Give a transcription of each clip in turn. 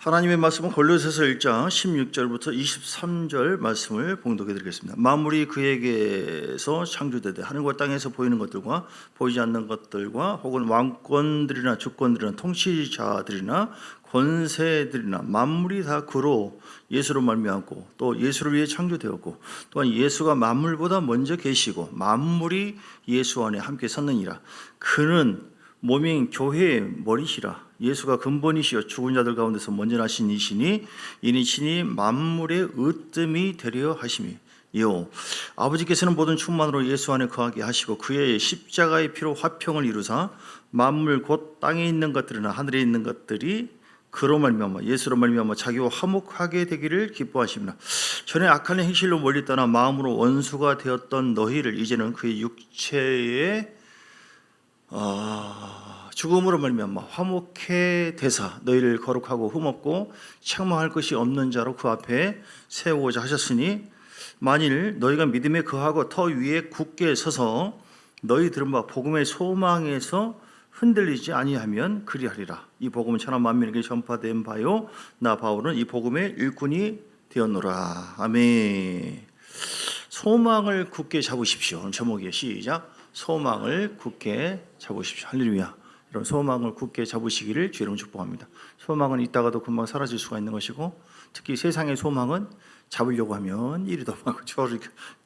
하나님의 말씀은 골로새서 1장 16절부터 23절 말씀을 봉독해 드리겠습니다. 만물이 그에게서 창조되되 하늘과 땅에서 보이는 것들과 보이지 않는 것들과 혹은 왕권들이나 주권들이나 통치자들이나 권세들이나 만물이 다 그로 예수로 말미암고 또 예수를 위해 창조되었고 또한 예수가 만물보다 먼저 계시고 만물이 예수 안에 함께 섰느니라. 그는 몸인 교회의 머리시라. 예수가 근본이시여 죽은 자들 가운데서 먼저 나신 이시니 이니 신이 만물의 으뜸이 되려 하심이요 아버지께서는 모든 충만으로 예수 안에 거하게 하시고 그의 십자가의 피로 화평을 이루사 만물 곧 땅에 있는 것들이나 하늘에 있는 것들이 그로 말미암아 예수로 말미암아 자기와 화목하게 되기를 기뻐하십니다. 전에 악한 행실로 멀리 떠나 마음으로 원수가 되었던 너희를 이제는 그의 육체에 죽음으로 말미암아 화목해 되사 너희를 거룩하고 흠없고 책망할 것이 없는 자로 그 앞에 세우고자 하셨으니 만일 너희가 믿음에 거하고 터 위에 굳게 서서 너희 들은 바 복음의 소망에서 흔들리지 아니하면 그리하리라. 이 복음은 천하 만민에게 전파된 바요 나 바울은 이 복음의 일꾼이 되었노라. 아멘. 소망을 굳게 잡으십시오. 제목이에요. 시작. 소망을 굳게 잡으십시오. 할렐루야. 여러분 소망을 굳게 잡으시기를 주의 이름으로 축복합니다. 소망은 있다가도 금방 사라질 수가 있는 것이고 특히 세상의 소망은 잡으려고 하면 이리 도망가고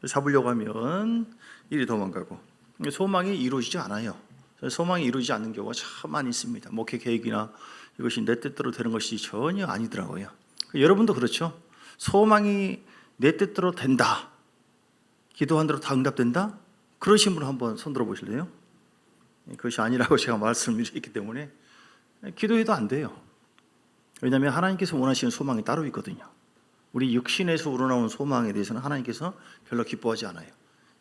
잡으려고 하면 이리 도망가고 소망이 이루어지지 않아요. 소망이 이루어지지 않는 경우가 참 많이 있습니다. 목회 계획이나 이것이 내 뜻대로 되는 것이 전혀 아니더라고요. 여러분도 그렇죠? 소망이 내 뜻대로 된다. 기도한 대로 다 응답된다? 그러신 분 한번 손 들어 보실래요? 그것이 아니라고 제가 말씀드렸기 때문에 기도해도 안 돼요. 왜냐하면 하나님께서 원하시는 소망이 따로 있거든요. 우리 육신에서 우러나오는 소망에 대해서는 하나님께서 별로 기뻐하지 않아요.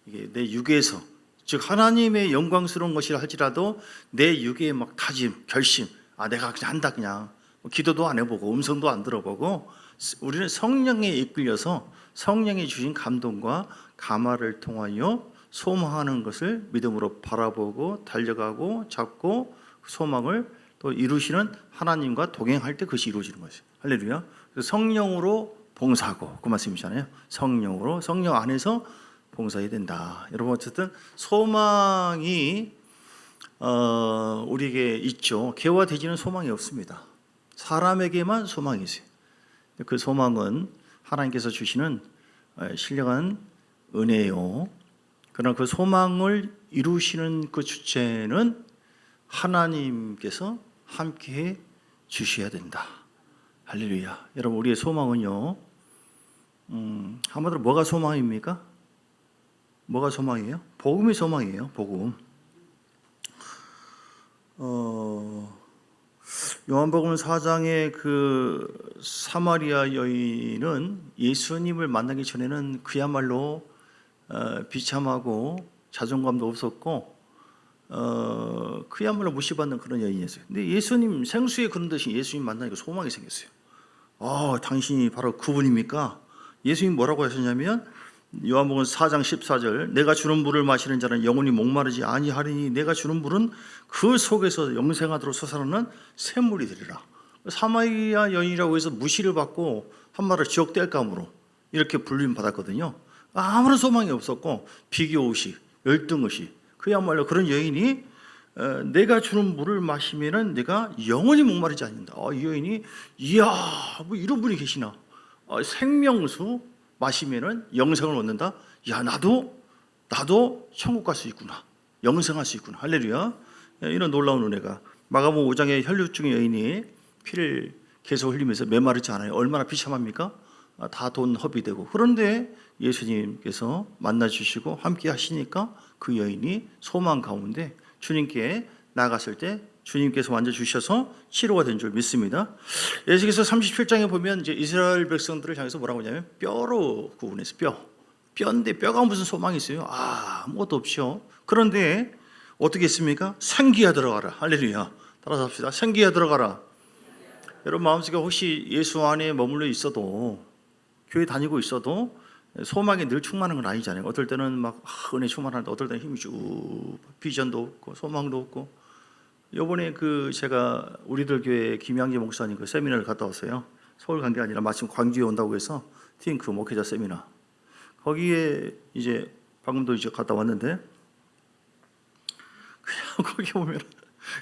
이게 내 육에서 즉 하나님의 영광스러운 것이라 할지라도 내 육의 막 다짐, 결심, 내가 그냥 한다 그냥 기도도 안 해보고 음성도 안 들어보고 우리는 성령에 이끌려서 성령이 주신 감동과 감화를 통하여 소망하는 것을 믿음으로 바라보고 달려가고 잡고 소망을 또 이루시는 하나님과 동행할 때 그것이 이루어지는 것이에요. 할렐루야. 성령으로 봉사하고 그 말씀이잖아요. 성령으로 성령 안에서 봉사해야 된다. 여러분 어쨌든 소망이 우리에게 있죠. 개와 돼지는 소망이 없습니다. 사람에게만 소망이 있어요. 그 소망은 하나님께서 주시는 신령한 은혜요. 그러나 그 소망을 이루시는 그 주체는 하나님께서 함께해 주셔야 된다. 할렐루야. 여러분 우리의 소망은요. 한마디로 뭐가 소망입니까? 뭐가 소망이에요? 복음이 소망이에요. 복음. 요한복음 4장의 그 사마리아 여인은 예수님을 만나기 전에는 그야말로 비참하고 자존감도 없었고 그야말로 무시받는 그런 여인이었어요. 근데 예수님 생수에 그런 듯이 예수님 만나니까 소망이 생겼어요. 당신이 바로 그분입니까? 예수님 뭐라고 하셨냐면 요한복음 4장 14절 내가 주는 물을 마시는 자는 영원히 목마르지 아니하리니 내가 주는 물은 그 속에서 영생하도록 솟아나는 샘물이 되리라. 사마리아 여인이라고 해서 무시를 받고 한마디로 지옥땔감으로 이렇게 불림 받았거든요. 아무런 소망이 없었고 비교의식, 열등의식 그야말로 그런 여인이 내가 주는 물을 마시면은 내가 영원히 목마르지 않는다. 이 여인이 이야 뭐 이런 분이 계시나. 생명수 마시면은 영생을 얻는다. 야 나도 천국 갈 수 있구나. 영생할 수 있구나. 할렐루야. 이런 놀라운 은혜가 마가복음 5장의 혈류증 여인이 피를 계속 흘리면서 메마르지 않아요. 얼마나 비참합니까? 다 돈 허비되고. 그런데 예수님께서 만나주시고 함께 하시니까 그 여인이 소망 가운데 주님께 나갔을 때 주님께서 만져주셔서 치료가 된 줄 믿습니다. 에스겔서 37장에 보면 이제 이스라엘 백성들을 향해서 뭐라고 하냐면 뼈로 구분해서 뼈인데 뼈가 무슨 소망이 있어요? 아무것도 없죠. 그런데 어떻게 했습니까? 생기야 들어가라. 할렐루야. 따라서 합시다. 생기야 들어가라. 여러분 마음속에 혹시 예수 안에 머물러 있어도 교회 다니고 있어도 소망이 늘 충만한 건 아니잖아요. 어떨 때는 막 은혜 충만한데 어떨 때는 힘이 쭉 비전도 없고 소망도 없고 요번에 제가 우리들 교회 김양재 목사님 세미나를 갔다 왔어요. 서울 간 게 아니라 마침 광주에 온다고 해서 팅크 목회자 세미나. 거기에 이제 방금도 이제 갔다 왔는데 그냥 거기 보면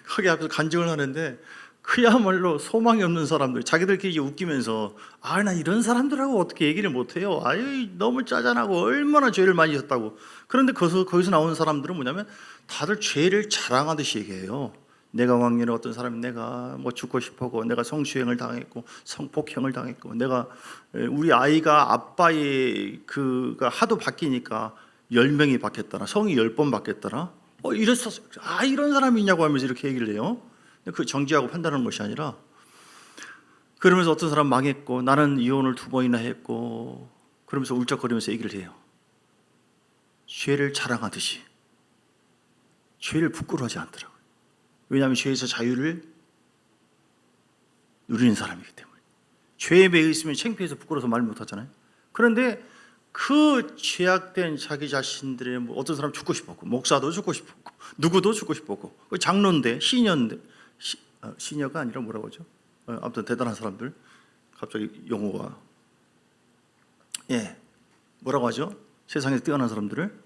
거기 앞에서 간증을 하는데 그야말로 소망이 없는 사람들, 자기들끼리 웃기면서 나 이런 사람들하고 어떻게 얘기를 못해요. 아유 너무 짜잔하고 얼마나 죄를 많이 졌다고. 그런데 거기서 나오는 사람들은 뭐냐면 다들 죄를 자랑하듯이 얘기해요. 내가 왕년에 어떤 사람이 내가 뭐 죽고 싶었고, 내가 성추행을 당했고, 성폭행을 당했고, 내가 우리 아이가 아빠의 그가 하도 바뀌니까 10명이 바뀌었더라, 성이 10번 바뀌었더라. 이랬었어. 이런 사람이 있냐고 하면서 이렇게 얘기를 해요. 그 정지하고 판단하는 것이 아니라, 그러면서 어떤 사람 망했고, 나는 이혼을 2번이나 했고, 그러면서 울적거리면서 얘기를 해요. 죄를 자랑하듯이. 죄를 부끄러워하지 않더라고요. 왜냐하면 죄에서 자유를 누리는 사람이기 때문에. 죄에 매여 있으면 창피해서 부끄러워서 말 못하잖아요. 그런데 그 죄악된 자기 자신들의 어떤 사람 죽고 싶었고, 목사도 죽고 싶었고, 누구도 죽고 싶었고, 장로인데, 시녀인데, 시녀가 아니라 뭐라고 하죠? 아무튼 대단한 사람들. 갑자기 용어가 뭐라고 하죠? 세상에서 뛰어난 사람들을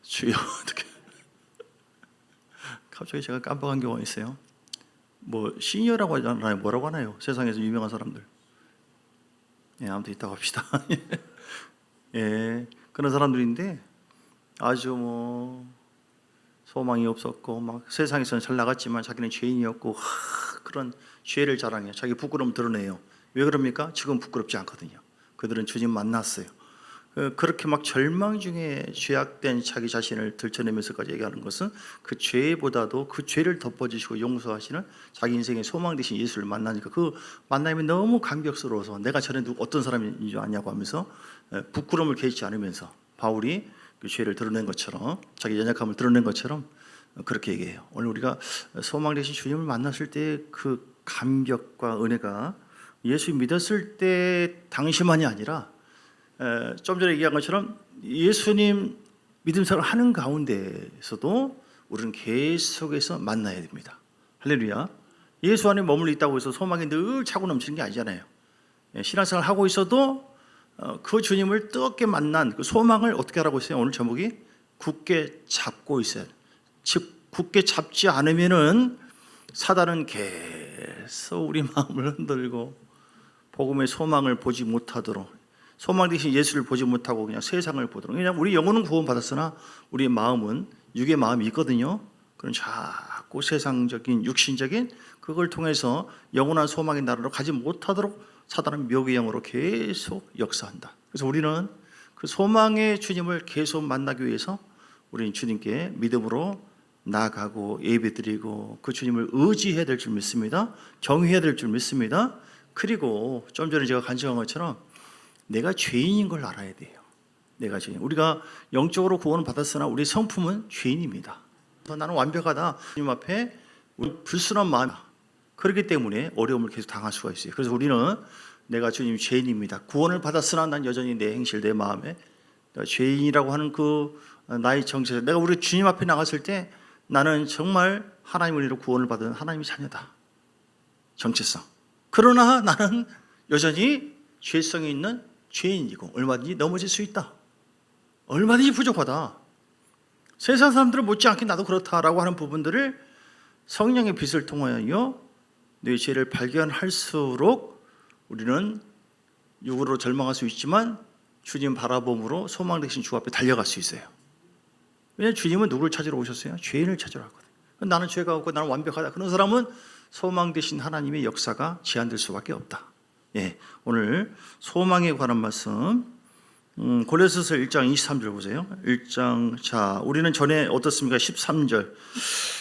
주여 어떻게 갑자기 제가 깜빡한 경우가 있어요. 시니어라고 하잖아요. 뭐라고 하나요? 세상에서 유명한 사람들. 아무튼 이따가 합시다. 그런 사람들인데 아주 소망이 없었고 막 세상에서는 잘 나갔지만 자기는 죄인이었고 그런 죄를 자랑해요. 자기 부끄러움 드러내요. 왜 그럽니까? 지금 부끄럽지 않거든요. 그들은 주님 만났어요. 그렇게 막 절망 중에 죄악된 자기 자신을 들춰내면서까지 얘기하는 것은 그 죄보다도 그 죄를 덮어주시고 용서하시는 자기 인생의 소망 되신 예수를 만나니까 그 만남이 너무 감격스러워서 내가 전에 어떤 사람인 줄 아냐고 하면서 부끄러움을 개의치 않으면서 바울이 그 죄를 드러낸 것처럼, 자기 연약함을 드러낸 것처럼 그렇게 얘기해요. 오늘 우리가 소망 되신 주님을 만났을 때 그 감격과 은혜가 예수 믿었을 때 당시만이 아니라 좀 전에 얘기한 것처럼 예수님 믿음 생활을 하는 가운데서도 우리는 계속해서 만나야 됩니다. 할렐루야. 예수 안에 머물러 있다고 해서 소망이 늘 차고 넘치는 게 아니잖아요. 신앙생활을 하고 있어도 그 주님을 뜨겁게 만난 그 소망을 어떻게 하라고 했어요? 오늘 제목이 굳게 잡고 있어야 돼요. 즉 굳게 잡지 않으면은 사단은 계속 우리 마음을 흔들고 복음의 소망을 보지 못하도록, 소망 대신 예수를 보지 못하고 그냥 세상을 보도록. 왜냐하면 우리 영혼은 구원받았으나 우리의 마음은 육의 마음이 있거든요. 그런 자꾸 세상적인 육신적인 그걸 통해서 영원한 소망의 나라로 가지 못하도록 사단은 묘의 영으로 계속 역사한다. 그래서 우리는 그 소망의 주님을 계속 만나기 위해서 우리는 주님께 믿음으로 나아가고 예배드리고 그 주님을 의지해야 될 줄 믿습니다. 경외해야 될 줄 믿습니다. 그리고 좀 전에 제가 간증한 것처럼 내가 죄인인 걸 알아야 돼요. 내가 죄인. 우리가 영적으로 구원을 받았으나 우리 성품은 죄인입니다. 나는 완벽하다. 주님 앞에 불순한 마음. 그렇기 때문에 어려움을 계속 당할 수가 있어요. 그래서 우리는 내가 주님 죄인입니다. 구원을 받았으나 난 여전히 내 행실, 내 마음에 내가 죄인이라고 하는 그 나의 정체. 내가 우리 주님 앞에 나갔을 때 나는 정말 하나님의 은혜로 구원을 받은 하나님의 자녀다. 정체성. 그러나 나는 여전히 죄성이 있는 죄인이고 얼마든지 넘어질 수 있다. 얼마든지 부족하다. 세상 사람들은 못지않게 나도 그렇다라고 하는 부분들을 성령의 빛을 통하여 내 죄를 발견할수록 우리는 육으로 절망할 수 있지만 주님 바라봄으로 소망 되신 주 앞에 달려갈 수 있어요. 왜냐하면 주님은 누구를 찾으러 오셨어요? 죄인을 찾으러 왔거든요. 나는 죄가 없고 나는 완벽하다. 그런 사람은 소망 되신 하나님의 역사가 제한될 수밖에 없다. 오늘 소망에 관한 말씀 고린도서 1장 23절 보세요. 1장 자 우리는 전에 어떻습니까? 13절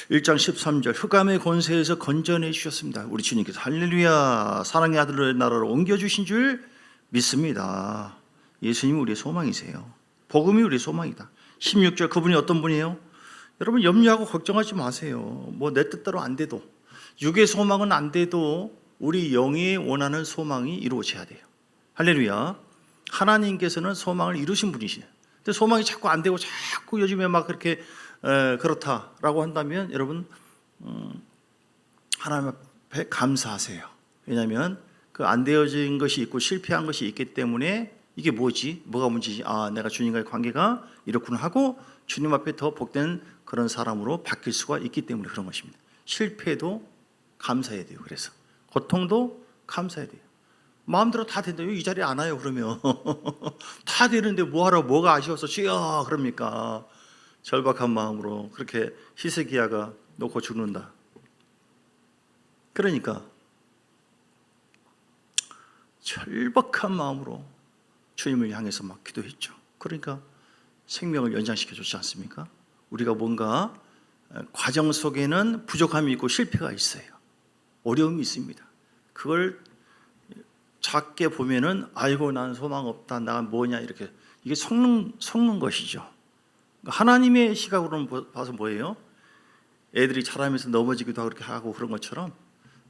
1장 13절 흑암의 권세에서 건져내 주셨습니다. 우리 주님께서 할렐루야 사랑의 아들의 나라로 옮겨주신 줄 믿습니다. 예수님이 우리의 소망이세요. 복음이 우리의 소망이다. 16절 그분이 어떤 분이에요? 여러분 염려하고 걱정하지 마세요. 내 뜻대로 안 돼도 육의 소망은 안 돼도 우리 영이 원하는 소망이 이루어져야 돼요. 할렐루야. 하나님께서는 소망을 이루신 분이시네요. 근데 소망이 자꾸 안 되고 자꾸 요즘에 막 그렇게 그렇다라고 한다면 여러분 하나님 앞에 감사하세요. 왜냐하면 그 안 되어진 것이 있고 실패한 것이 있기 때문에 이게 뭐지? 뭐가 문제지? 내가 주님과의 관계가 이렇구나 하고 주님 앞에 더 복된 그런 사람으로 바뀔 수가 있기 때문에 그런 것입니다. 실패도 감사해야 돼요. 그래서 고통도 감사해야 돼요. 마음대로 다 된다. 이 자리에 안 와요. 그러면 다 되는데 뭐하러 뭐가 아쉬워서 주여 그럽니까? 절박한 마음으로 그렇게 히스기야가 놓고 죽는다. 그러니까 절박한 마음으로 주님을 향해서 막 기도했죠. 그러니까 생명을 연장시켜 줬지 않습니까? 우리가 뭔가 과정 속에는 부족함이 있고 실패가 있어요. 어려움이 있습니다. 그걸 작게 보면은 아이고 난 소망 없다. 나 뭐냐 이렇게 이게 속는 것이죠. 하나님의 시각으로는 봐서 뭐예요? 애들이 자라면서 넘어지기도 하고 그렇게 하고 그런 것처럼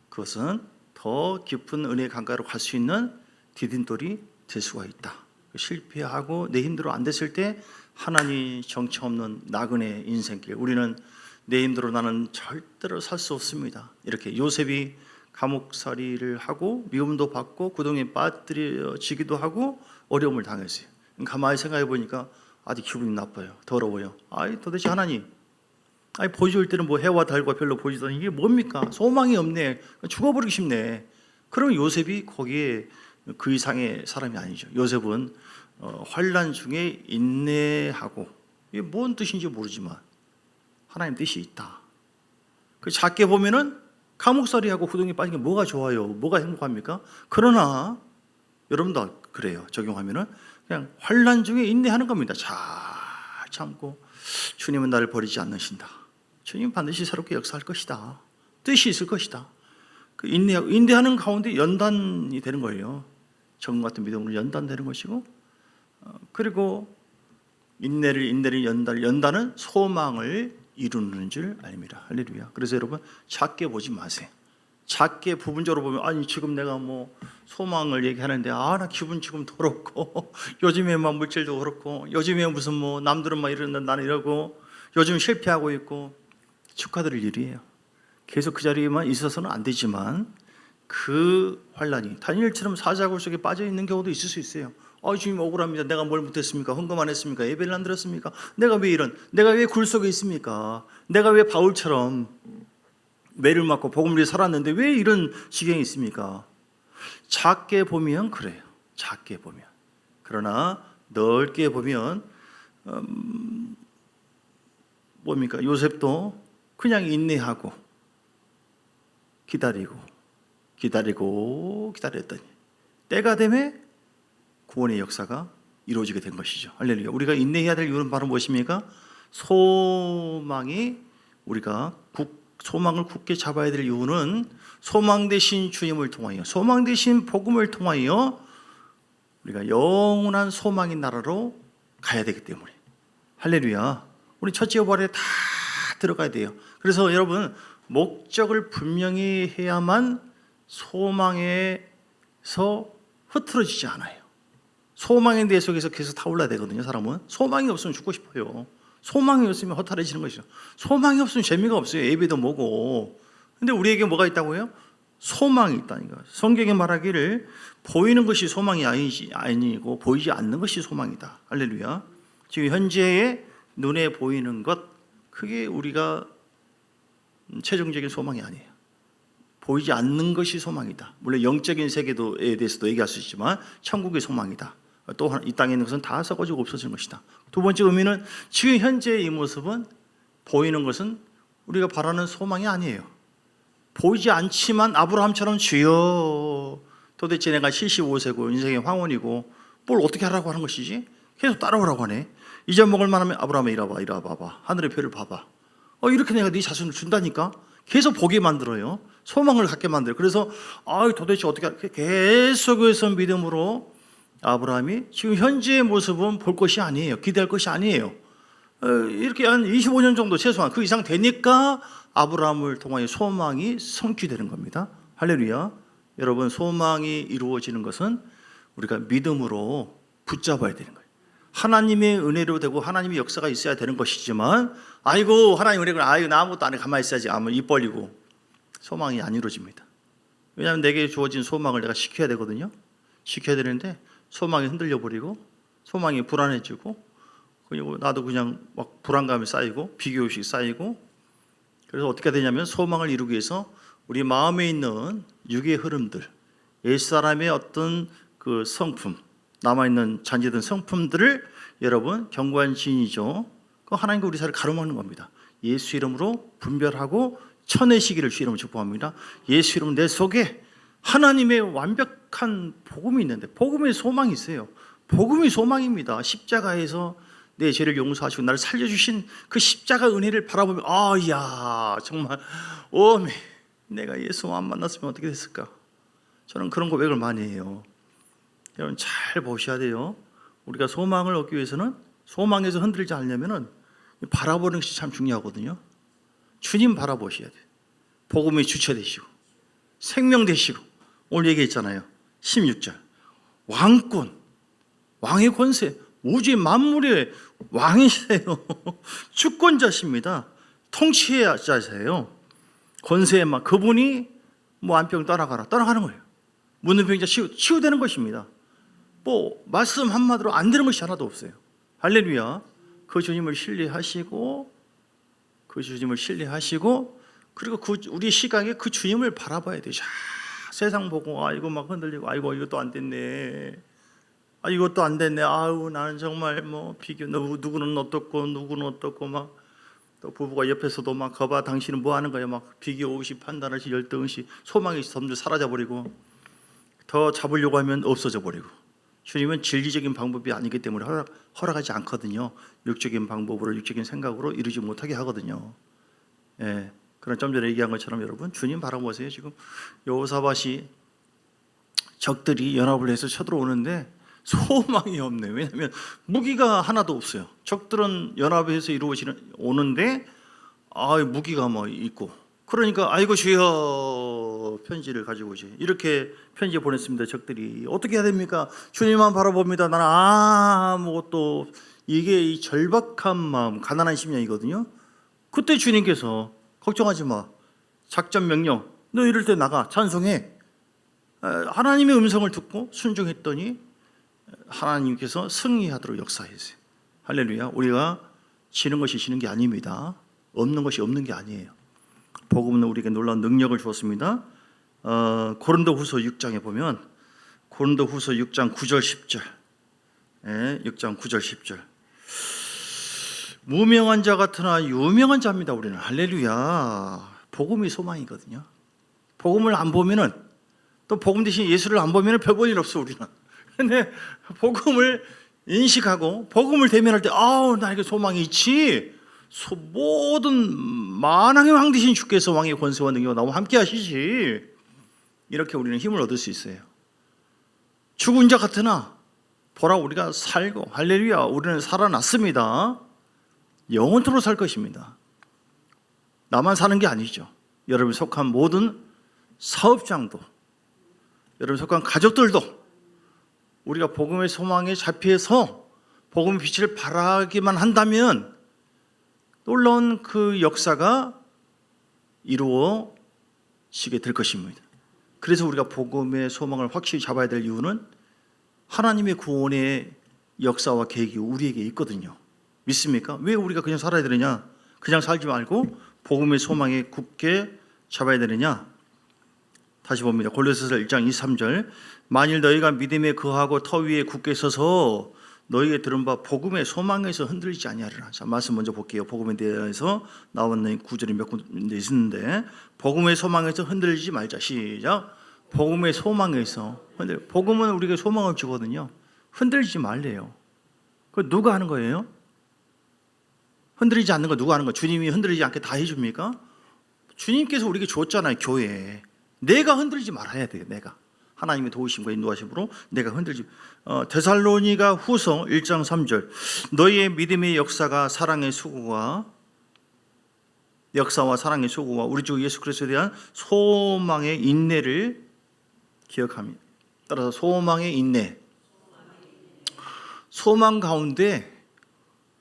그것은 더 깊은 은혜의 강가로 갈 수 있는 디딤돌이 될 수가 있다. 실패하고 내 힘대로 안 됐을 때 하나님 정체 없는 나그네 인생길. 우리는 내 힘대로 나는 절대로 살 수 없습니다. 이렇게 요셉이 감옥살이를 하고 미움도 받고 구덩이에 빠뜨려지기도 하고 어려움을 당했어요. 가만히 생각해 보니까 아주 기분이 나빠요. 더러워요. 도대체 하나님, 보여줄 때는 뭐 해와 달과 별로 보이더니 이게 뭡니까? 소망이 없네. 죽어버리고 싶네. 그럼 요셉이 거기에 그 이상의 사람이 아니죠. 요셉은 환난 중에 인내하고 이게 뭔 뜻인지 모르지만 하나님 뜻이 있다. 그 작게 보면은 감옥살이하고 구덩이에 빠진 게 뭐가 좋아요? 뭐가 행복합니까? 그러나 여러분도 그래요. 적용하면은 그냥 환난 중에 인내하는 겁니다. 잘 참고 주님은 나를 버리지 않으신다. 주님 반드시 새롭게 역사할 것이다. 뜻이 있을 것이다. 그 인내하는 가운데 연단이 되는 거예요. 정금 같은 믿음으로 연단되는 것이고, 그리고 인내를 연단은 소망을 이루는 줄 아닙니다. 할렐루야. 그래서 여러분 작게 보지 마세요. 작게 부분적으로 보면 지금 내가 뭐 소망을 얘기하는데 나 기분 지금 더럽고 요즘에 막 물질도 그렇고 요즘에 무슨 뭐 남들은 막 이러는데 나는 이러고 요즘 실패하고 있고 축하드릴 일이에요. 계속 그 자리에만 있어서는 안 되지만 그 환란이 다니엘처럼 사자굴 속에 빠져 있는 경우도 있을 수 있어요. 주님 억울합니다. 내가 뭘 못했습니까? 헌금 안 했습니까? 예배를 안 드렸습니까? 내가 왜 굴 속에 있습니까? 내가 왜 바울처럼 매를 맞고 복음을 위해 살았는데 왜 이런 지경이 있습니까? 작게 보면 그래요. 작게 보면. 그러나 넓게 보면 뭡니까? 요셉도 그냥 인내하고 기다렸더니 때가 되면 구원의 역사가 이루어지게 된 것이죠. 할렐루야. 우리가 인내해야 될 이유는 바로 무엇입니까? 소망을 굳게 잡아야 될 이유는 소망 되신 주님을 통하여, 소망 되신 복음을 통하여 우리가 영원한 소망의 나라로 가야 되기 때문에. 할렐루야. 우리 첫째 여부에 다 들어가야 돼요. 그래서 여러분 목적을 분명히 해야만 소망에서 흐트러지지 않아요. 소망의 내 속에서 계속 타올라야 되거든요. 사람은 소망이 없으면 죽고 싶어요. 소망이 없으면 허탈해지는 것이죠. 소망이 없으면 재미가 없어요. 예배도 뭐고. 근데 우리에게 뭐가 있다고요? 소망이 있다니까. 성경에 말하기를 보이는 것이 소망이 아니고 보이지 않는 것이 소망이다. 할렐루야. 지금 현재의 눈에 보이는 것, 그게 우리가 최종적인 소망이 아니에요. 보이지 않는 것이 소망이다. 물론 영적인 세계에 대해서도 얘기할 수 있지만 천국의 소망이다. 또 이 땅에 있는 것은 다 썩어지고 없어지는 것이다. 두 번째 의미는 지금 현재의 이 모습은 보이는 것은 우리가 바라는 소망이 아니에요. 보이지 않지만 아브라함처럼 주여 도대체 내가 75세고 인생의 황혼이고 뭘 어떻게 하라고 하는 것이지? 계속 따라오라고 하네. 이제 먹을 만하면 아브라함아 이리 와봐. 하늘의 별을 봐봐. 이렇게 내가 네 자손을 준다니까. 계속 보게 만들어요. 소망을 갖게 만들어요. 그래서 도대체 어떻게 할까? 계속해서 믿음으로 아브라함이 지금 현재의 모습은 볼 것이 아니에요. 기대할 것이 아니에요. 이렇게 한 25년 정도 최소한 그 이상 되니까 아브라함을 통하여 소망이 성취되는 겁니다. 할렐루야. 여러분 소망이 이루어지는 것은 우리가 믿음으로 붙잡아야 되는 거예요. 하나님의 은혜로 되고 하나님의 역사가 있어야 되는 것이지만 아이고 하나님 은혜가 아이고 나 아무것도 안 해 가만히 있어야지 아무 입 벌리고 소망이 안 이루어집니다. 왜냐하면 내게 주어진 소망을 내가 지켜야 되거든요. 지켜야 되는데 소망이 흔들려 버리고 소망이 불안해지고 그리고 나도 그냥 막 불안감이 쌓이고 비교의식이 쌓이고 그래서 어떻게 되냐면 소망을 이루기 위해서 우리 마음에 있는 육의 흐름들 옛사람의 어떤 그 성품 남아있는 잔재된 성품들을 여러분 견고한 진이죠. 그 하나님과 우리 사이를 가로막는 겁니다. 예수 이름으로 분별하고 쳐내시기를 주 이름으로 축복합니다. 예수 이름 내 속에 하나님의 완벽한 복음이 있는데 복음의 소망이 있어요. 복음이 소망입니다. 십자가에서 내 죄를 용서하시고 나를 살려주신 그 십자가 은혜를 바라보면 야 정말 오메 내가 예수 안 만났으면 어떻게 됐을까. 저는 그런 고백을 많이 해요. 여러분 잘 보셔야 돼요. 우리가 소망을 얻기 위해서는 소망에서 흔들리지 않으려면 바라보는 것이 참 중요하거든요. 주님 바라보셔야 돼요. 복음의 주체 되시고 생명 되시고 오늘 얘기했잖아요. 16절 왕권 왕의 권세 우주의 만물의 왕이세요. 주권자십니다. 통치자세요. 권세의 막 그분이 뭐 안병 떠나가는 거예요. 묻는 병자 치유되는 것입니다. 뭐 말씀 한마디로 안 되는 것이 하나도 없어요. 할렐루야. 그 주님을 신뢰하시고 그리고 우리 시각에 그 주님을 바라봐야 돼요. 세상 보고 이거 막 흔들리고 아이고 이것도 안 됐네. 이것도 안 됐네. 나는 정말 뭐 비교 누구는 어떻고 막 또 부부가 옆에서도 막 거봐 당신은 뭐 하는 거야 막 비교의식 판단의식 열등의식 소망이 점점 사라져 버리고 더 잡으려고 하면 없어져 버리고 주님은 진리적인 방법이 아니기 때문에 허락하지 않거든요. 육적인 방법으로 육적인 생각으로 이루지 못하게 하거든요. 그런 좀 전에 얘기한 것처럼 여러분 주님 바라보세요. 지금 여호사밧이 적들이 연합을 해서 쳐들어오는데 소망이 없네요. 왜냐하면 무기가 하나도 없어요. 적들은 연합해서 오는데 무기가 뭐 있고 그러니까 아이고 주여 편지를 가지고 오지 이렇게 편지 보냈습니다. 적들이 어떻게 해야 됩니까? 주님만 바라봅니다. 나는 아무것도 이게 이 절박한 마음 가난한 심령이거든요. 그때 주님께서 걱정하지 마 작전 명령 너 이럴 때 나가 찬송해. 하나님의 음성을 듣고 순종했더니 하나님께서 승리하도록 역사했어요. 할렐루야. 우리가 지는 것이 지는 게 아닙니다. 없는 것이 없는 게 아니에요. 복음은 우리에게 놀라운 능력을 주었습니다. 고린도후서 6장에 보면 고린도후서 6장 9절 10절 6장 9절 10절 무명한 자 같으나 유명한 자입니다. 우리는 할렐루야. 복음이 소망이거든요. 복음을 안 보면은 또 복음 대신 예수를 안 보면은 별 볼 일 없어 우리는. 근데 복음을 인식하고 복음을 대면할 때 나에게 소망이 있지. 모든 만왕의 왕 되신 주께서 왕의 권세와 능력과 나와 함께 하시지. 이렇게 우리는 힘을 얻을 수 있어요. 죽은 자 같으나 보라 우리가 살고 할렐루야 우리는 살아났습니다. 영원토록 살 것입니다. 나만 사는 게 아니죠. 여러분 속한 모든 사업장도 여러분 속한 가족들도 우리가 복음의 소망에 잡혀서 복음의 빛을 발하기만 한다면 놀라운 그 역사가 이루어지게 될 것입니다. 그래서 우리가 복음의 소망을 확실히 잡아야 될 이유는 하나님의 구원의 역사와 계획이 우리에게 있거든요. 믿습니까? 왜 우리가 그냥 살아야 되느냐? 그냥 살지 말고 복음의 소망에 굳게 잡아야 되느냐? 다시 봅니다. 골로새서 1장 23절 만일 너희가 믿음에 거하고 터 위에 굳게 서서 너희에게 들은 바 복음의 소망에서 흔들리지 아니하리라. 자, 말씀 먼저 볼게요. 복음에 대해서 나오는 구절이 몇 군데 있는데 복음의 소망에서 흔들리지 말자. 시작. 복음의 소망에서 복음은 우리에게 소망을 주거든요. 흔들리지 말래요. 그 누가 하는 거예요? 흔들리지 않는 거 누가 하는 거? 주님이 흔들리지 않게 다 해줍니까? 주님께서 우리에게 줬잖아요. 교회에. 내가 흔들리지 말아야 돼요. 내가 하나님의 도우심과 인도하심으로 내가 흔들지. 데살로니가 후서 1장 3절 너희의 믿음의 역사와 사랑의 수고와 우리 주 예수 그리스도에 대한 소망의 인내를 기억합니다. 따라서 소망의 인내 소망 가운데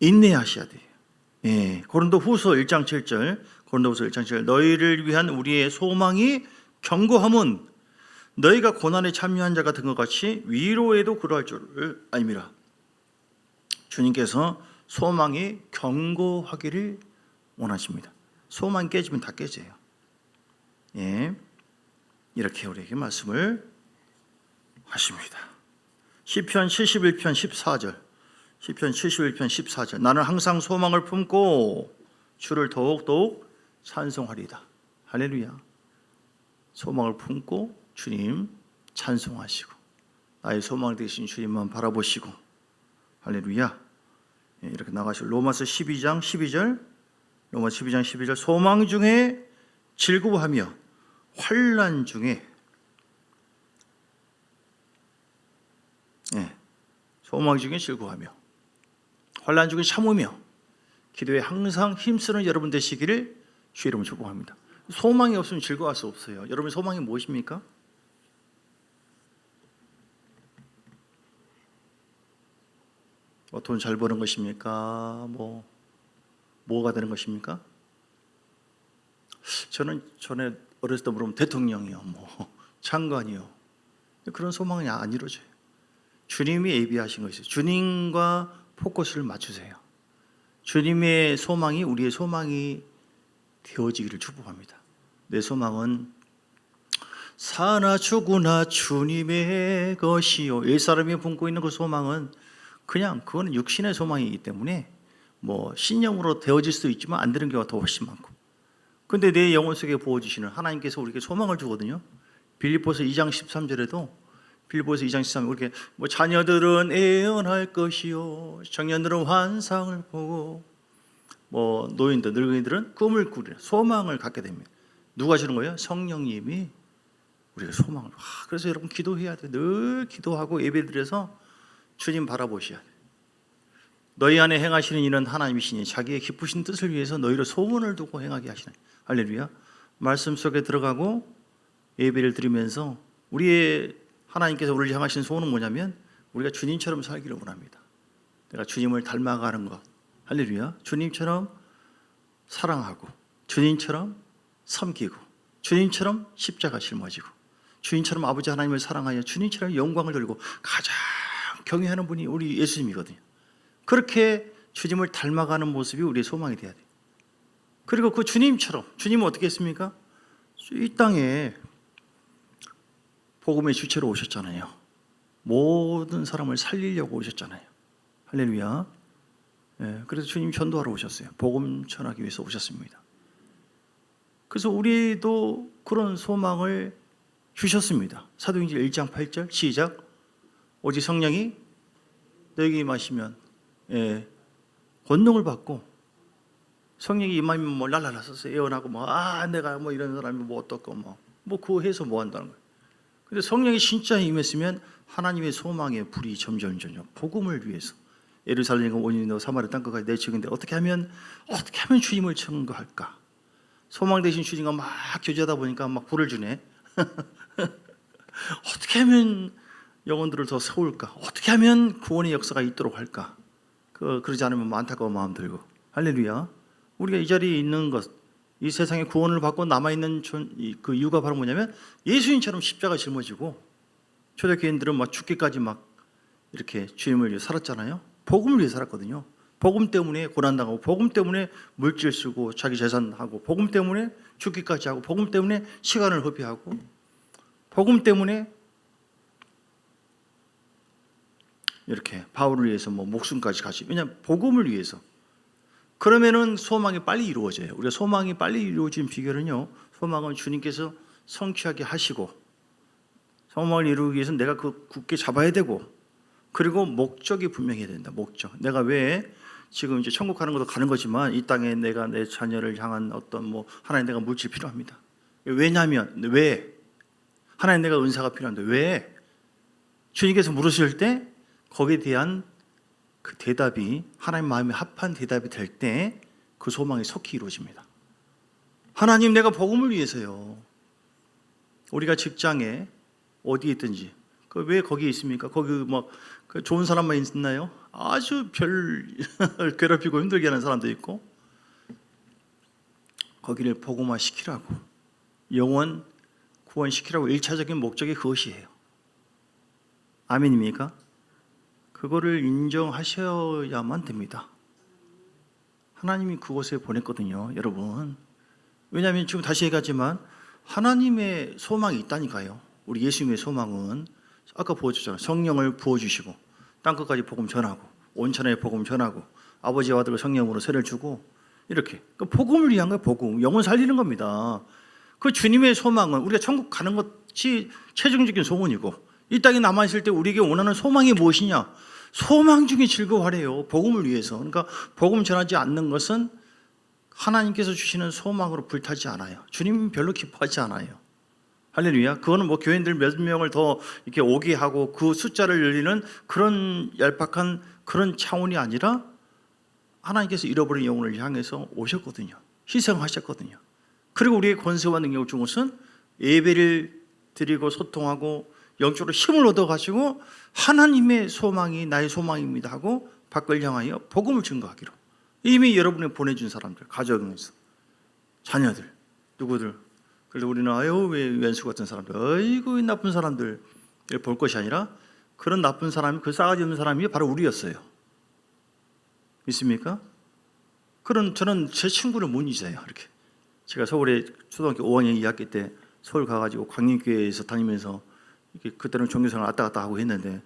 인내하셔야 돼요. 예, 고린도후서 1장 7절, 고린도후서 1장 7절, 너희를 위한 우리의 소망이 견고함은 너희가 고난에 참여한 자 같은 것 같이 위로에도 그러할 줄을 아님이라. 주님께서 소망이 견고하기를 원하십니다. 소망이 깨지면 다 깨져요. 예, 이렇게 우리에게 말씀을 하십니다. 시편 71편 14절, 시편 71편 14절, 나는 항상 소망을 품고 주를 더욱더욱 찬송하리이다. 할렐루야. 소망을 품고 주님 찬송하시고 나의 소망 되신 주님만 바라보시고, 할렐루야. 예, 이렇게 나가시고, 로마서 12장 12절, 로마서 12장 12절, 소망 중에 즐거워하며 환난 중에, 예, 소망 중에 즐거워하며 환난 중에 참으며 기도에 항상 힘쓰는 여러분 되시기를 주의 이름으로 축복합니다. 소망이 없으면 즐거워할 수 없어요. 여러분 소망이 무엇입니까? 돈 잘 버는 것입니까? 뭐가 되는 것입니까? 저는 전에 어렸을 때 물으면 대통령이요, 장관이요. 그런 소망이 안 이루어져요. 주님이 예비하신 것이죠. 주님과 포커스를 맞추세요. 주님의 소망이 우리의 소망이 되어지기를 축복합니다. 내 소망은 사나 죽으나 주님의 것이요. 옛사람이 품고 있는 그 소망은 그거는 육신의 소망이기 때문에 신령으로 되어질 수도 있지만 안 되는 경우가 더 훨씬 많고, 근데 내 영혼 속에 부어주시는 하나님께서 우리에게 소망을 주거든요. 빌립보서 2장 13절에도, 빌립보서 2장 13절, 이렇게 자녀들은 애언할 것이요 청년들은 환상을 보고 노인들, 늙은이들은 꿈을 꾸리라. 소망을 갖게 됩니다. 누가 주는 거예요? 성령님이 우리가 소망을. 그래서 여러분 기도해야 돼요. 늘 기도하고 예배드려서 주님 바라보셔야 돼요. 너희 안에 행하시는 이는 하나님이시니 자기의 기쁘신 뜻을 위해서 너희를 소원을 두고 행하게 하시나니. 할렐루야. 말씀 속에 들어가고 예배를 드리면서 우리의 하나님께서 우리를 향하신 소원은 뭐냐면 우리가 주님처럼 살기를 원합니다. 내가 주님을 닮아가는 것. 할렐루야. 주님처럼 사랑하고 주님처럼 섬기고 주님처럼 십자가 짊어지고 주님처럼 아버지 하나님을 사랑하여 주님처럼 영광을 돌리고 가장 경외하는 분이 우리 예수님이거든요. 그렇게 주님을 닮아가는 모습이 우리의 소망이 돼야 돼요. 그리고 그 주님처럼, 주님은 어떻게 했습니까? 이 땅에 복음의 주체로 오셨잖아요. 모든 사람을 살리려고 오셨잖아요. 할렐루야. 예, 그래서 주님 전도하러 오셨어요. 복음 전하기 위해서 오셨습니다. 그래서 우리도 그런 소망을 주셨습니다. 사도행전 1장 8절 시작. 오직 성령이 너에게 임하시면 권능을 받고, 성령이 임하면 랄랄라 써서 예언하고 내가 이런 사람이 어떻고 그거 해서 한다는 거예요. 근데 성령이 진짜 임했으면 하나님의 소망의 불이 점점 복음을 위해서 예루살렘과 온유도 사마리아 땅끝까지 내치는데 어떻게 하면 주님을 증거할까? 소망 되신 주님과 막 교제하다 보니까 막 불을 주네. 어떻게 하면 영혼들을 더 세울까? 어떻게 하면 구원의 역사가 있도록 할까? 그러지 않으면 안타까운 마음 들고. 할렐루야. 우리가 이 자리에 있는 것, 이 세상에 구원을 받고 남아있는 그 이유가 바로 뭐냐면 예수님처럼 십자가 짊어지고, 초대교인들은 죽기까지 이렇게 주님을 위해 살았잖아요. 복음을 위해 살았거든요. 복음 때문에 고난당하고, 복음 때문에 물질 쓰고 자기 재산하고, 복음 때문에 죽기까지 하고, 복음 때문에 시간을 허비하고, 복음 때문에 이렇게 바울을 위해서 목숨까지 가시. 왜냐하면 복음을 위해서. 그러면은 소망이 빨리 이루어져요. 우리가 소망이 빨리 이루어진 비결은요, 소망은 주님께서 성취하게 하시고, 소망을 이루기 위해서는 내가 굳게 잡아야 되고, 그리고 목적이 분명해야 된다. 목적. 내가 왜 지금 이제 천국 가는 것도 가는 거지만 이 땅에 내가 내 자녀를 향한 어떤 하나님 내가 물질 필요합니다. 왜냐하면 왜 하나님 내가 은사가 필요한데 왜 주님께서 물으실 때 거기에 대한 그 대답이 하나님 마음에 합한 대답이 될 때 그 소망이 속히 이루어집니다. 하나님 내가 복음을 위해서요. 우리가 직장에 어디에 있든지 왜 거기에 있습니까? 거기 그 좋은 사람만 있나요? 아주 별 괴롭히고 힘들게 하는 사람도 있고. 거기를 복음화 시키라고, 영원 구원시키라고 1차적인 목적이 그것이에요. 아멘입니까? 그거를 인정하셔야만 됩니다. 하나님이 그곳에 보냈거든요, 여러분. 왜냐하면 지금 다시 얘기하지만 하나님의 소망이 있다니까요. 우리 예수님의 소망은 아까 보여줬잖아요. 성령을 부어주시고 땅끝까지 복음 전하고 온천에 복음 전하고 아버지와 아들과 성령으로 세를 주고, 이렇게 복음을 위한 거예요. 복음, 영혼 살리는 겁니다. 그 주님의 소망은 우리가 천국 가는 것이 최종적인 소원이고, 이 땅에 남아있을 때 우리에게 원하는 소망이 무엇이냐? 소망 중에 즐거워하래요. 복음을 위해서. 그러니까 복음 전하지 않는 것은 하나님께서 주시는 소망으로 불타지 않아요. 주님 별로 기뻐하지 않아요. 할렐루야. 그거는 교인들 몇 명을 더 이렇게 오게 하고 그 숫자를 늘리는 그런 얄팍한 그런 차원이 아니라, 하나님께서 잃어버린 영혼을 향해서 오셨거든요. 희생하셨거든요. 그리고 우리의 권세와 능력을 준 것은 예배를 드리고 소통하고 영적으로 힘을 얻어가지고 하나님의 소망이 나의 소망입니다 하고 밖을 향하여 복음을 증거하기로. 이미 여러분이 보내준 사람들, 가정에서 자녀들, 누구들. 그래서 우리는 아유 왜 왼수 같은 사람들, 아이고 이 나쁜 사람들 볼 것이 아니라, 그런 나쁜 사람이, 그 싸가지 없는 사람이 바로 우리였어요. 믿습니까? 저는 제 친구를 못 잊어요. 이렇게 제가 서울에 초등학교 5학년 2학기 때 서울 가가지고 광림교회에서 다니면서 이렇게 그때는 종교생활 왔다 갔다 하고 했는데,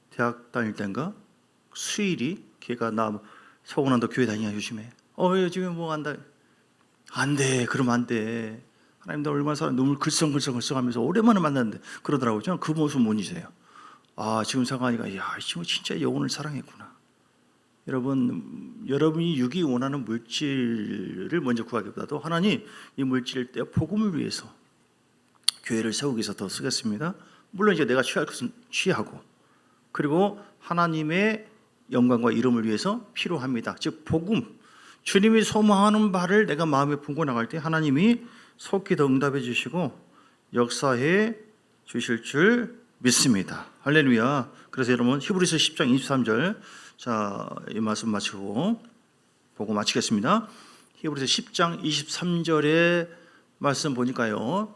대학 다닐 때인가 수일이 걔가 나 서훈아 너 교회 다니냐 요즘에? 요즘에 뭐 한다. 안 돼. 그러면 안 돼. 하나님 나 얼마나 사람 눈물 글썽글썽하면서 오랜만에 만났는데 그러더라고요. 저는 그 모습 못 잊어요. 지금 생각하니까 야, 이 친구 진짜 영혼을 사랑했구나. 여러분이 육이 원하는 물질을 먼저 구하기보다도 하나님 이 물질을 떼어 복음을 위해서 교회를 세우기 위해서 더 쓰겠습니다. 물론 이제 내가 취할 것은 취하고, 그리고 하나님의 영광과 이름을 위해서 필요합니다. 즉 복음, 주님이 소망하는 바를 내가 마음에 품고 나갈 때 하나님이 속히 더 응답해 주시고 역사해 주실 줄 믿습니다. 할렐루야. 그래서 여러분 히브리서 10장 23절, 자, 이 말씀 마치고 보고 마치겠습니다. 히브리서 10장 23절의 말씀 보니까요,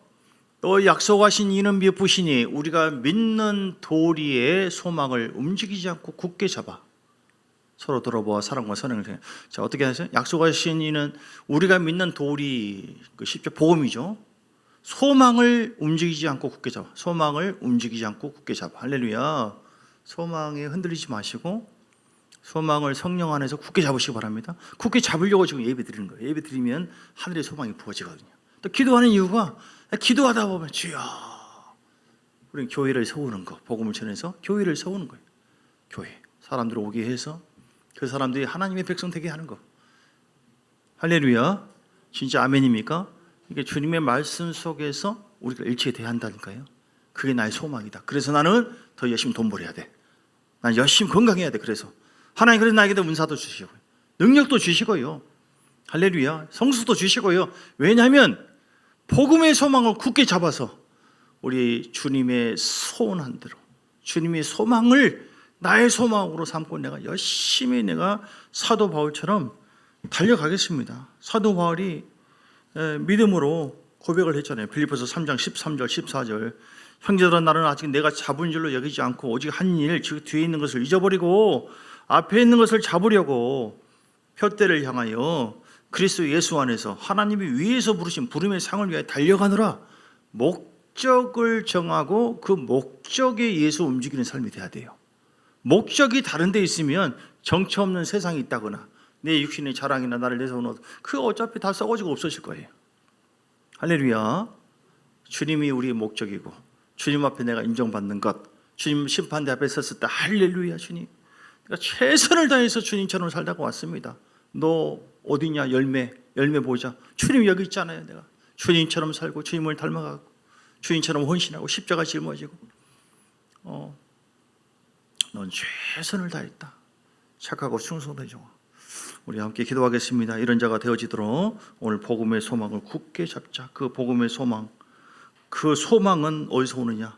또 약속하신 이는 미쁘시니 우리가 믿는 도리의 소망을 움직이지 않고 굳게 잡아 서로 돌아보아 사랑과 선행을 통해. 자, 어떻게 하세요? 약속하신 이는 우리가 믿는 도리, 그 10절 복음이죠. 소망을 움직이지 않고 굳게 잡아. 소망을 움직이지 않고 굳게 잡아. 할렐루야. 소망에 흔들리지 마시고 소망을 성령 안에서 굳게 잡으시기 바랍니다. 굳게 잡으려고 지금 예배 드리는 거예요. 예배 드리면 하늘의 소망이 부어지거든요. 또 기도하는 이유가, 기도하다 보면 주여, 우리는 교회를 세우는 거, 복음을 전해서 교회를 세우는 거예요. 교회 사람들 오게 해서 그 사람들이 하나님의 백성 되게 하는 거. 할렐루야. 진짜 아멘입니까? 이게 주님의 말씀 속에서 우리가 일치돼야 한다니까요. 그게 나의 소망이다. 그래서 나는 더 열심히 돈 벌어야 돼. 난 열심히 건강해야 돼. 그래서 하나님 그래서 나에게 은사도 주시고요, 능력도 주시고요, 할렐루야, 성수도 주시고요. 왜냐하면 복음의 소망을 굳게 잡아서 우리 주님의 소원한 대로 주님의 소망을 나의 소망으로 삼고 내가 열심히 내가 사도 바울처럼 달려가겠습니다. 사도 바울이 믿음으로 고백을 했잖아요. 빌립보서 3장 13절 14절, 형제들아 나는 아직 내가 잡은 줄로 여기지 않고 오직 한 일, 즉 뒤에 있는 것을 잊어버리고 앞에 있는 것을 잡으려고 표대를 향하여 그리스도 예수 안에서 하나님이 위에서 부르신 부름의 상을 위하여 달려가느라 목적을 정하고 그 목적에 의해서 움직이는 삶이 돼야 돼요. 목적이 다른 데 있으면 정처 없는 세상이 있다거나 내 육신의 자랑이나 나를 내세우는 그 어차피 다 썩어지고 없어질 거예요. 할렐루야. 주님이 우리의 목적이고 주님 앞에 내가 인정받는 것, 주님 심판대 앞에 섰을 때 할렐루야 주님, 내가 최선을 다해서 주님처럼 살다가 왔습니다. 너 어디냐? 열매 보자. 주님 여기 있잖아요. 내가 주님처럼 살고 주님을 닮아가고 주님처럼 헌신하고 십자가 짊어지고 넌 최선을 다했다. 착하고 충성된 종아. 우리 함께 기도하겠습니다. 이런 자가 되어지도록 오늘 복음의 소망을 굳게 잡자. 그 복음의 소망, 그 소망은 어디서 오느냐?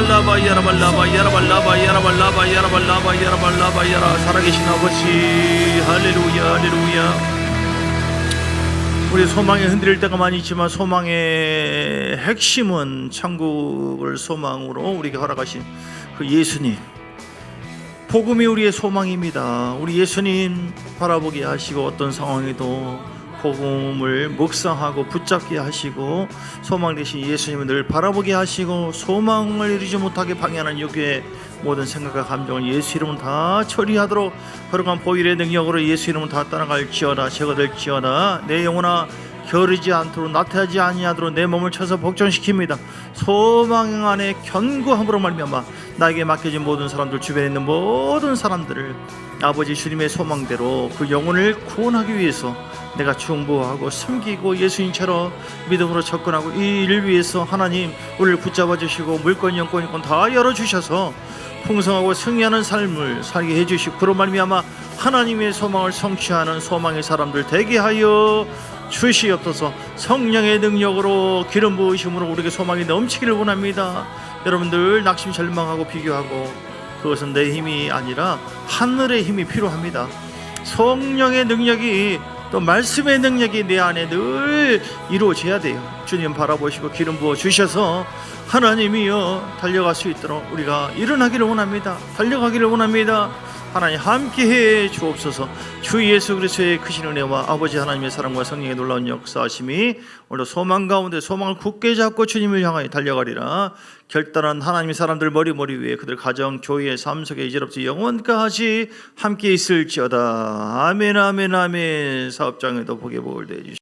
살아계신 아버지, 할렐루야, 할렐루야. 우리 소망이 흔들릴 때가 많이 있지만 소망의 핵심은 천국을 소망으로 우리에게 허락하신 그 예수님, 복음이 우리의 소망입니다. 우리 예수님 바라보게 하시고 어떤 상황에도 복음을 묵상하고 붙잡게 하시고 소망 되신 예수님을 늘 바라보게 하시고 소망을 이루지 못하게 방해하는 육의 모든 생각과 감정을 예수 이름은 다 처리하도록 거룩한 보일의 능력으로 예수 이름은 다 따라갈지어다. 제거될지어다. 내 영혼아 게으르지 않도록 나태하지 아니하도록 내 몸을 쳐서 복종시킵니다. 소망 안에 견고함으로 말미암아 나에게 맡겨진 모든 사람들, 주변에 있는 모든 사람들을 아버지 주님의 소망대로 그 영혼을 구원하기 위해서 내가 중보하고 섬기고 예수님처럼 믿음으로 접근하고 이 일을 위해서 하나님 우리를 붙잡아 주시고 물권 영권 인권 다 열어주셔서 풍성하고 승리하는 삶을 살게 해주시고 그로 말미암아 하나님의 소망을 성취하는 소망의 사람들 되게 하여 주시옵소서. 성령의 능력으로 기름 부으심으로 우리에게 소망이 넘치기를 원합니다. 여러분들 낙심 절망하고 비교하고 그것은 내 힘이 아니라 하늘의 힘이 필요합니다. 성령의 능력이 또 말씀의 능력이 내 안에 늘 이루어져야 돼요. 주님 바라보시고 기름 부어 주셔서 하나님이여 달려갈 수 있도록 우리가 일어나기를 원합니다. 달려가기를 원합니다. 하나님 함께해 주옵소서. 주 예수 그리스도의 크신 은혜와 아버지 하나님의 사랑과 성령의 놀라운 역사하심이 오늘도 소망 가운데 소망을 굳게 잡고 주님을 향하여 달려가리라. 결단한 하나님의 사람들 머리 위에 그들 가정 교회의 삶 속에 이제로부터 영원까지 함께 있을지어다. 아멘 아멘 아멘. 사업장에도 복의 복을 내주시옵소서.